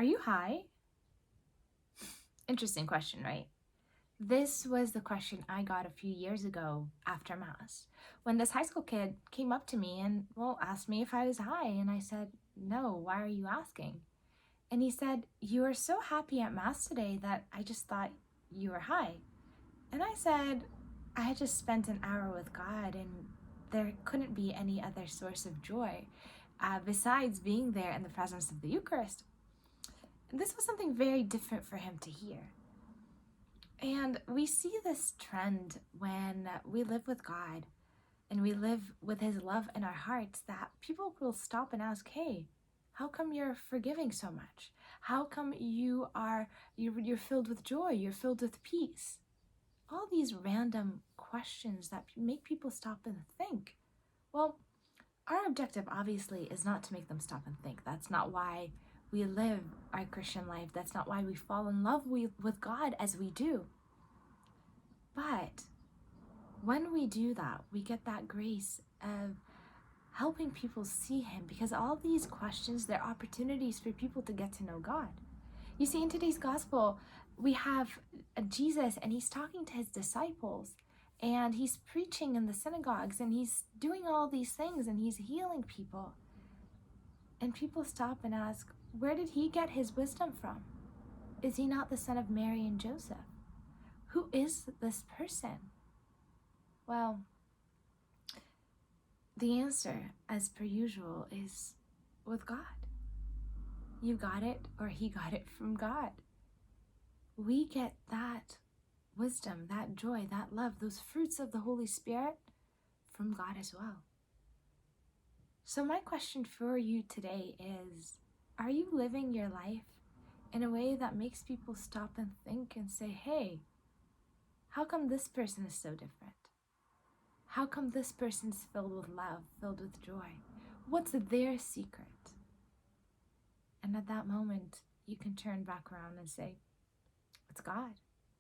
Are you high? Interesting question, right? This was the question I got a few years ago after Mass, when this high school kid came up to me and, well, asked me if I was high. And I said, no, why are you asking? And he said, you were so happy at Mass today that I just thought you were high. And I said, I had just spent an hour with God and there couldn't be any other source of joy besides being there in the presence of the Eucharist. And this was something very different for him to hear. And we see this trend when we live with God and we live with his love in our hearts, that people will stop and ask, hey, how come you're forgiving so much? How come you're filled with joy? You're filled with peace? All these random questions that make people stop and think. Well, our objective obviously is not to make them stop and think. That's not why we live our Christian life. That's not why we fall in love with God as we do. But when we do that, we get that grace of helping people see him, because all these questions, they're opportunities for people to get to know God. You see, in today's gospel, we have Jesus, and he's talking to his disciples, and he's preaching in the synagogues, and he's doing all these things, and he's healing people. And people stop and ask, where did he get his wisdom from? Is he not the son of Mary and Joseph? Who is this person? Well, the answer, as per usual, is with God. You got it, or he got it from God. We get that wisdom, that joy, that love, those fruits of the Holy Spirit from God as well. So my question for you today is, are you living your life in a way that makes people stop and think and say, hey, how come this person is so different? How come this person's filled with love, filled with joy? What's their secret? And at that moment, you can turn back around and say, it's God.